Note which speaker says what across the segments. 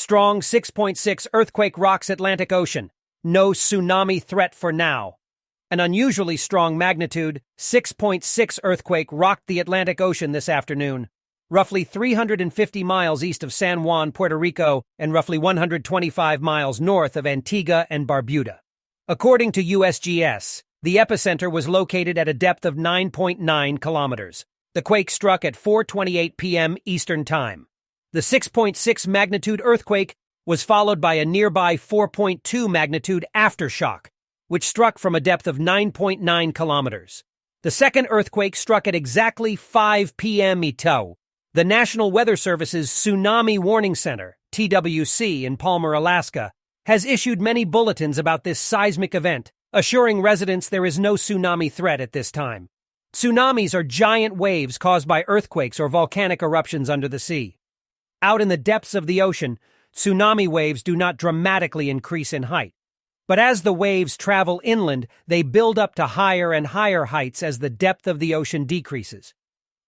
Speaker 1: Strong 6.6 earthquake rocks Atlantic Ocean. No tsunami threat for now. An unusually strong magnitude 6.6 earthquake rocked the Atlantic Ocean this afternoon, roughly 350 miles east of San Juan, Puerto Rico, and roughly 125 miles north of Antigua and Barbuda. According to USGS, the epicenter was located at a depth of 9.9 kilometers. The quake struck at 4:28 p.m. Eastern Time. The 6.6 magnitude earthquake was followed by a nearby 4.2 magnitude aftershock, which struck from a depth of 9.9 kilometers. The second earthquake struck at exactly 5 p.m. ETO. The National Weather Service's Tsunami Warning Center, TWC, in Palmer, Alaska, has issued many bulletins about this seismic event, assuring residents there is no tsunami threat at this time. Tsunamis are giant waves caused by earthquakes or volcanic eruptions under the sea. Out in the depths of the ocean, tsunami waves do not dramatically increase in height. But as the waves travel inland, they build up to higher and higher heights as the depth of the ocean decreases.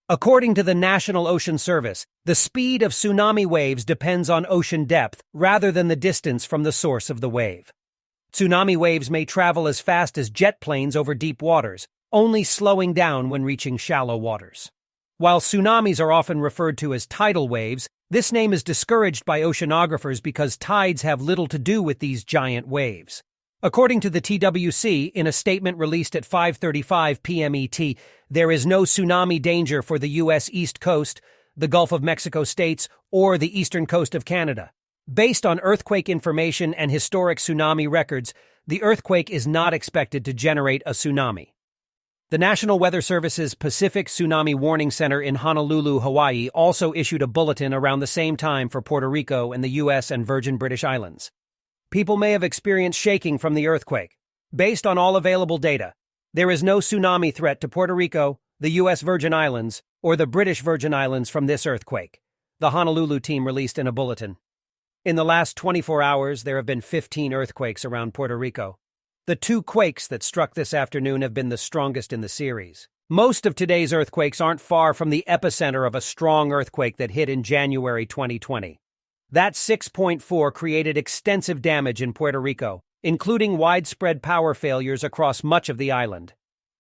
Speaker 1: According to the National Ocean Service, the speed of tsunami waves depends on ocean depth rather than the distance from the source of the wave. Tsunami waves may travel as fast as jet planes over deep waters, only slowing down when reaching shallow waters. While tsunamis are often referred to as tidal waves, this name is discouraged by oceanographers because tides have little to do with these giant waves. According to the TWC, in a statement released at 5:35 p.m. ET, there is no tsunami danger for the U.S. East Coast, the Gulf of Mexico states, or the eastern coast of Canada. Based on earthquake information and historic tsunami records, the earthquake is not expected to generate a tsunami. The National Weather Service's Pacific Tsunami Warning Center in Honolulu, Hawaii, also issued a bulletin around the same time for Puerto Rico and the U.S. and Virgin British Islands. People may have experienced shaking from the earthquake. Based on all available data, there is no tsunami threat to Puerto Rico, the U.S. Virgin Islands, or the British Virgin Islands from this earthquake, the Honolulu team released in a bulletin. In the last 24 hours, there have been 15 earthquakes around Puerto Rico. The two quakes that struck this afternoon have been the strongest in the series. Most of today's earthquakes aren't far from the epicenter of a strong earthquake that hit in January 2020. That 6.4 created extensive damage in Puerto Rico, including widespread power failures across much of the island.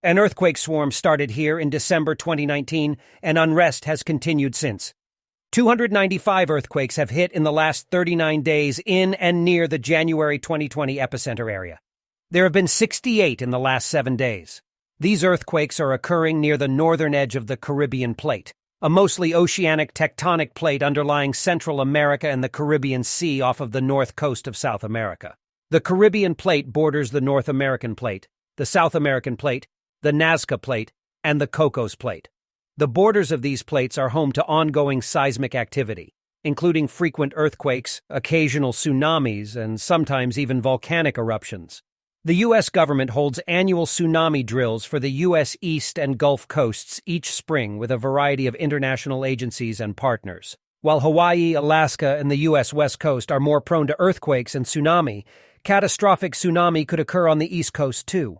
Speaker 1: An earthquake swarm started here in December 2019, and unrest has continued since. 295 earthquakes have hit in the last 39 days in and near the January 2020 epicenter area. There have been 68 in the last 7 days. These earthquakes are occurring near the northern edge of the Caribbean Plate, a mostly oceanic tectonic plate underlying Central America and the Caribbean Sea off of the north coast of South America. The Caribbean Plate borders the North American Plate, the South American Plate, the Nazca Plate, and the Cocos Plate. The borders of these plates are home to ongoing seismic activity, including frequent earthquakes, occasional tsunamis, and sometimes even volcanic eruptions. The U.S. government holds annual tsunami drills for the U.S. East and Gulf coasts each spring with a variety of international agencies and partners. While Hawaii, Alaska, and the U.S. West Coast are more prone to earthquakes and tsunami, catastrophic tsunami could occur on the East Coast too.